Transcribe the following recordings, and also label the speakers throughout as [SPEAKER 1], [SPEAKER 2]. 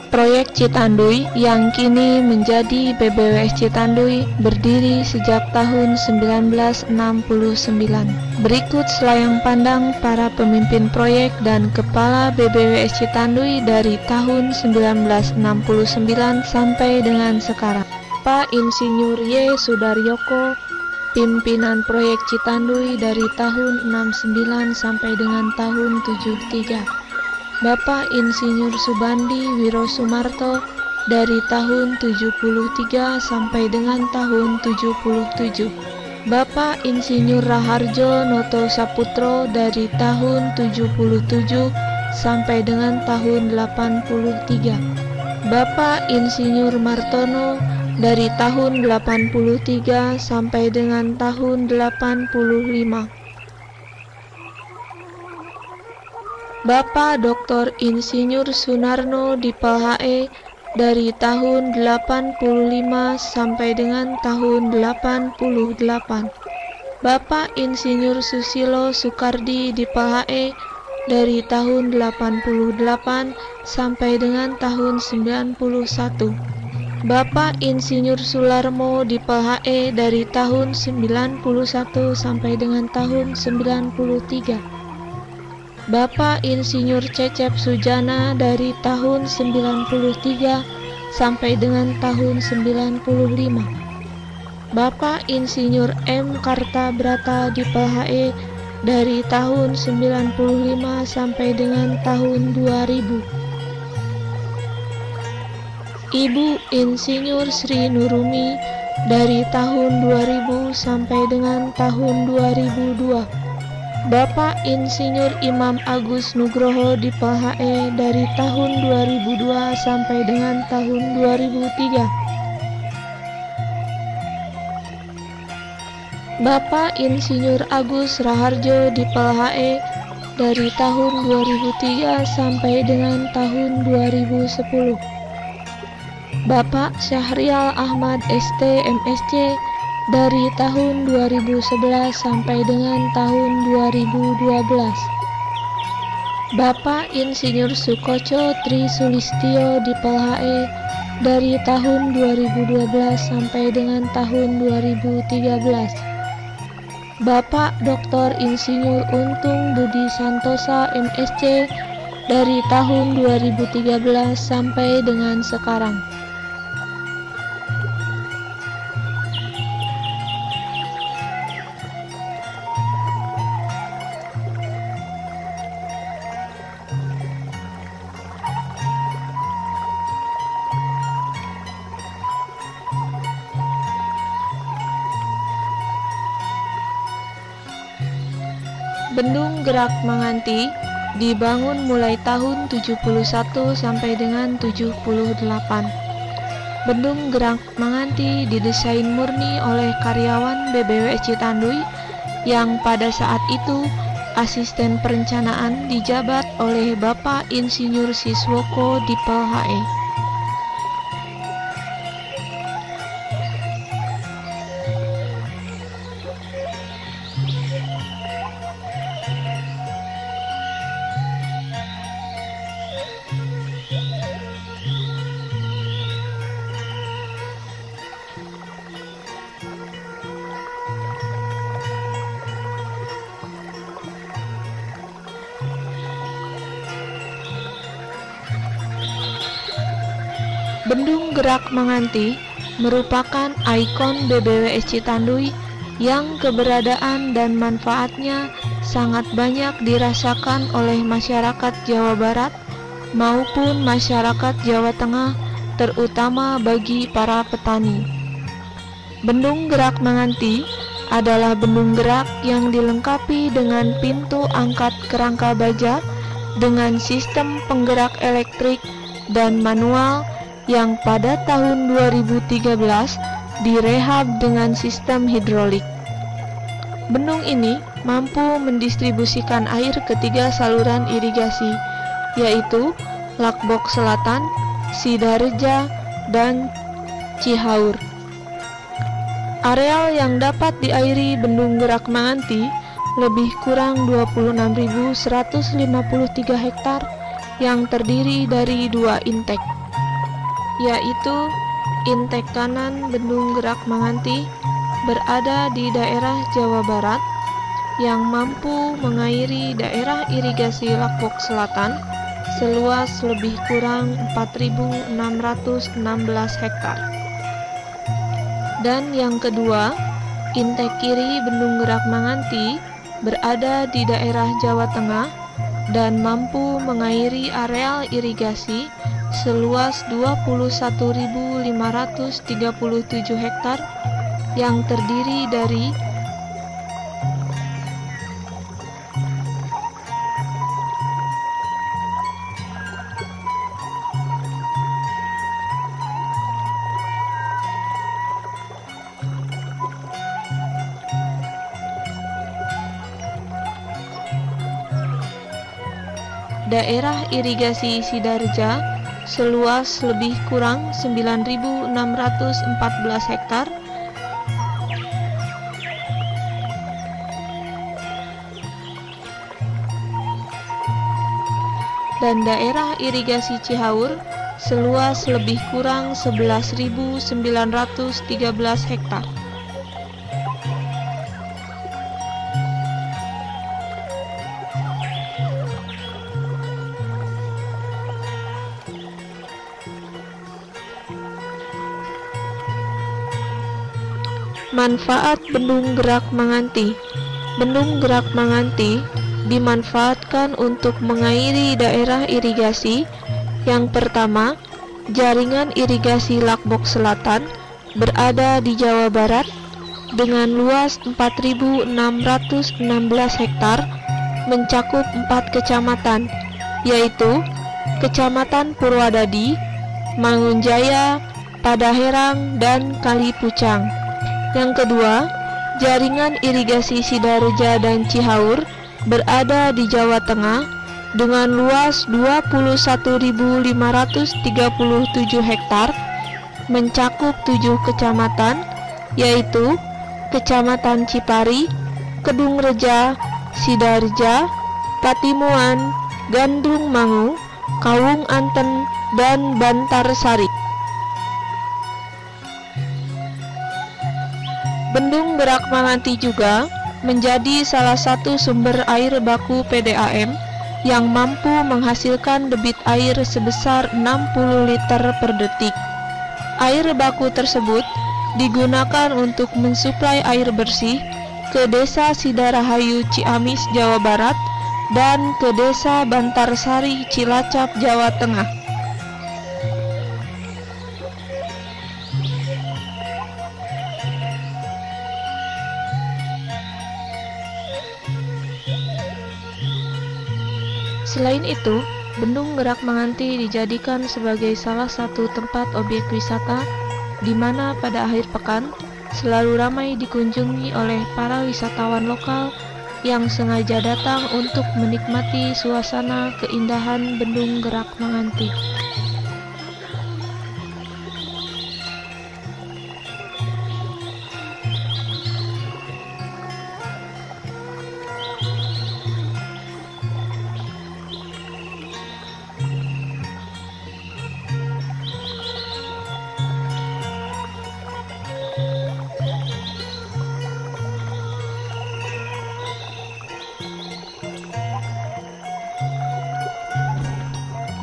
[SPEAKER 1] Proyek Citanduy yang kini menjadi BBWS Citanduy berdiri sejak tahun 1969. Berikut selayang pandang para pemimpin proyek dan kepala BBWS Citanduy dari tahun 1969 sampai dengan sekarang. Pak Insinyur Y. Sudaryoko, pimpinan proyek Citanduy dari tahun 69 sampai dengan tahun 73. Bapak Insinyur Subandi Wirosumarto dari tahun 73 sampai dengan tahun 77. Bapak Insinyur Raharjo Noto Saputro dari tahun 77 sampai dengan tahun 83. Bapak Insinyur Martono dari tahun 83 sampai dengan tahun 85. Bapak Dr. Insinyur Sunarno Dipal HE dari tahun 85 sampai dengan tahun 88. Bapak Insinyur Susilo Sukardi Dipal HE dari tahun 88 sampai dengan tahun 91. Bapak Insinyur Sularmo Dipal HE dari tahun 91 sampai dengan tahun 93. Bapak Insinyur Cecep Sujana dari tahun 93 sampai dengan tahun 95. Bapak Insinyur M. Kartabrata Dipal HE dari tahun 95 sampai dengan tahun 2000. Ibu Insinyur Sri Nurumi dari tahun 2000 sampai dengan tahun 2002. Bapak Insinyur Imam Agus Nugroho Dipal HE dari tahun 2002 sampai dengan tahun 2003. Bapak Insinyur Agus Raharjo Dipal HE dari tahun 2003 sampai dengan tahun 2010. Bapak Syahrial Ahmad ST MSc dari tahun 2011 sampai dengan tahun 2012. Bapak Insinyur Sukoco Tri Sulistyo Dipal HE dari tahun 2012 sampai dengan tahun 2013. Bapak Dr. Insinyur Untung Budi Santosa MSc dari tahun 2013 sampai dengan sekarang. Bendung Gerak Manganti dibangun mulai tahun 71 sampai dengan 78. Bendung Gerak Manganti didesain murni oleh karyawan BBWS Citanduy yang pada saat itu asisten perencanaan dijabat oleh Bapak Insinyur Siswoko Dipal HE. Bendung Gerak Manganti merupakan ikon BBWS Citanduy yang keberadaan dan manfaatnya sangat banyak dirasakan oleh masyarakat Jawa Barat maupun masyarakat Jawa Tengah, terutama bagi para petani. Bendung Gerak Manganti adalah bendung gerak yang dilengkapi dengan pintu angkat kerangka baja dengan sistem penggerak elektrik dan manual yang pada tahun 2013 direhab dengan sistem hidrolik. Bendung ini mampu mendistribusikan air ke 3 saluran irigasi, yaitu Lakbok Selatan, Sidareja, dan Cihaur. Areal yang dapat diairi Bendung Gerak Manganti lebih kurang 26.153 hektar yang terdiri dari 2 intek. yaitu Intek Kanan Bendung Gerak Manganti berada di daerah Jawa Barat yang mampu mengairi daerah irigasi Lakbok Selatan seluas lebih kurang 4.616 hektar. Dan yang kedua, Intek Kiri Bendung Gerak Manganti berada di daerah Jawa Tengah dan mampu mengairi areal irigasi seluas 21.537 hektar yang terdiri dari daerah irigasi Sidarja seluas lebih kurang 9.614 hektar, dan daerah irigasi Cihaur seluas lebih kurang 11.913 hektar. Manfaat Bendung Gerak Manganti. Bendung Gerak Manganti dimanfaatkan untuk mengairi daerah irigasi. Yang pertama, jaringan irigasi Lakbok Selatan berada di Jawa Barat dengan luas 4.616 hektar, mencakup 4 kecamatan, yaitu Kecamatan Purwadadi, Mangunjaya, Padaherang, dan Kalipucang. Yang kedua, jaringan irigasi Sidarja dan Cihaur berada di Jawa Tengah dengan luas 21.537 hektar, mencakup 7 kecamatan, yaitu Kecamatan Cipari, Kedung Reja, Sidarja, Patimuan, Gandrung Mangu, Kawung Anten, dan Bantarsari. Bendung Gerak Manganti juga menjadi salah satu sumber air baku PDAM yang mampu menghasilkan debit air sebesar 60 liter per detik. Air baku tersebut digunakan untuk mensuplai air bersih ke Desa Sidarahayu Ciamis, Jawa Barat, dan ke Desa Bantarsari, Cilacap, Jawa Tengah. Selain itu, Bendung Gerak Manganti dijadikan sebagai salah satu tempat objek wisata di mana pada akhir pekan selalu ramai dikunjungi oleh para wisatawan lokal yang sengaja datang untuk menikmati suasana keindahan Bendung Gerak Manganti.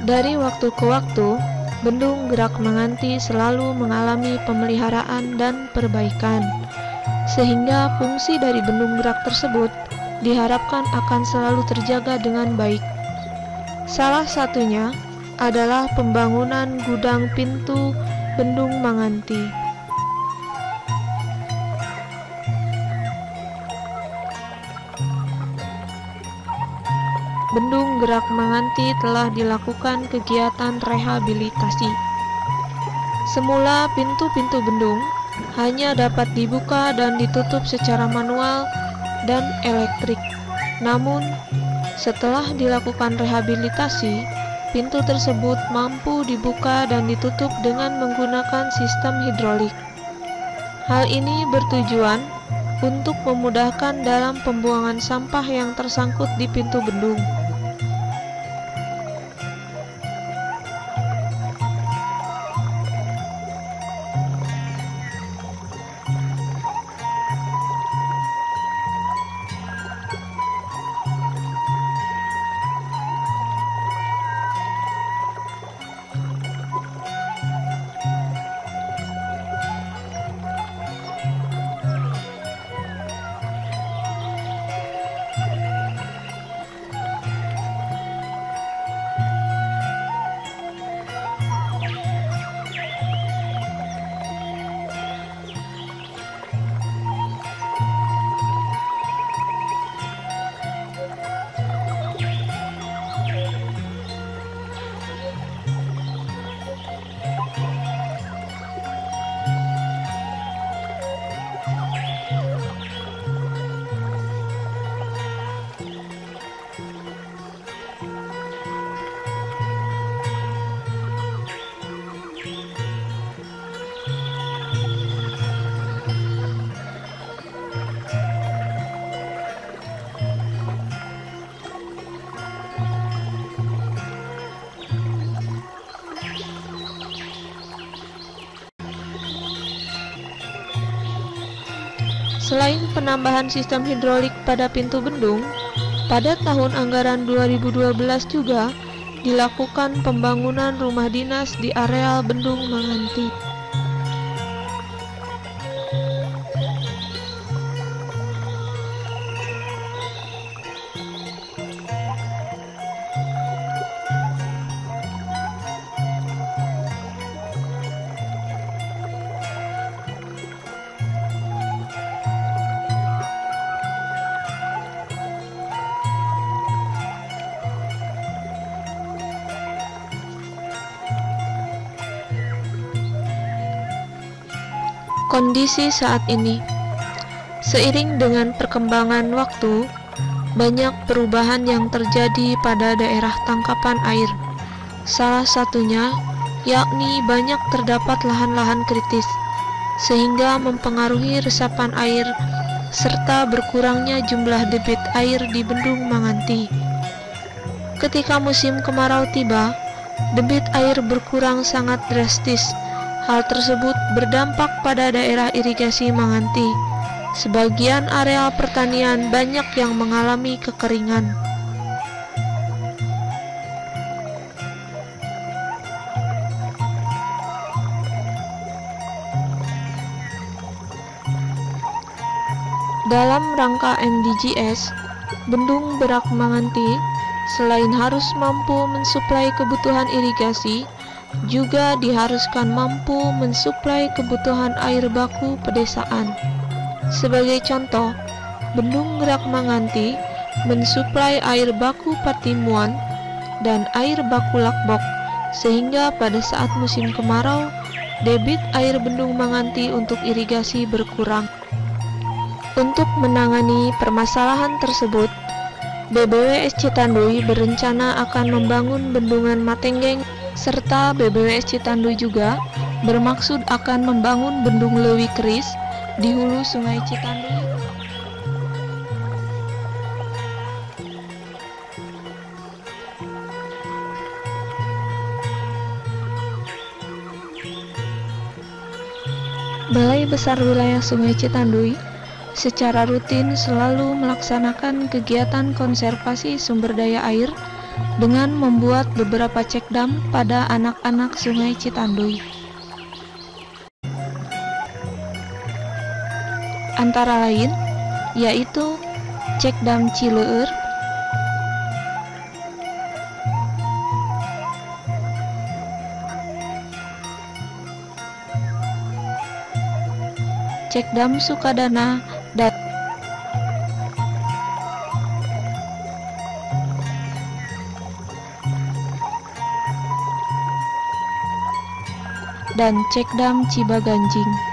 [SPEAKER 1] Dari waktu ke waktu, Bendung Gerak Manganti selalu mengalami pemeliharaan dan perbaikan, sehingga fungsi dari bendung gerak tersebut diharapkan akan selalu terjaga dengan baik. Salah satunya adalah pembangunan gudang pintu Bendung Manganti. Bendung Gerak Manganti telah dilakukan kegiatan rehabilitasi. Semula pintu-pintu bendung hanya dapat dibuka dan ditutup secara manual dan elektrik. Namun, setelah dilakukan rehabilitasi, pintu tersebut mampu dibuka dan ditutup dengan menggunakan sistem hidrolik. Hal ini bertujuan untuk memudahkan dalam pembuangan sampah yang tersangkut di pintu bendung. Selain penambahan sistem hidrolik pada pintu bendung, pada tahun anggaran 2012 juga dilakukan pembangunan rumah dinas di areal Bendung Manganti. Kondisi saat ini, seiring dengan perkembangan waktu, banyak perubahan yang terjadi pada daerah tangkapan air. Salah satunya yakni banyak terdapat lahan-lahan kritis, sehingga mempengaruhi resapan air serta berkurangnya jumlah debit air di Bendung Manganti. Ketika musim kemarau tiba, debit air berkurang sangat drastis. Hal tersebut berdampak pada daerah irigasi Manganti. Sebagian areal pertanian banyak yang mengalami kekeringan. Dalam rangka MDGs, Bendung Berak Manganti selain harus mampu mensuplai kebutuhan irigasi, juga diharuskan mampu mensuplai kebutuhan air baku pedesaan. Sebagai contoh, Bendung Berak Manganti mensuplai air baku Patimuan dan air baku Lakbok, sehingga pada saat musim kemarau, debit air Bendung Manganti untuk irigasi berkurang. Untuk menangani permasalahan tersebut, BBWS Citanduy berencana akan membangun bendungan Matenggeng, serta BBWS Citanduy juga bermaksud akan membangun bendung Leuwi Keris di hulu Sungai Citanduy. Balai Besar Wilayah Sungai Citanduy secara rutin selalu melaksanakan kegiatan konservasi sumber daya air dengan membuat beberapa cekdam pada anak-anak Sungai Citanduy. Antara lain, yaitu Cekdam Cileueur, Cekdam Sukadana, dan Cekdam Cibaganjing.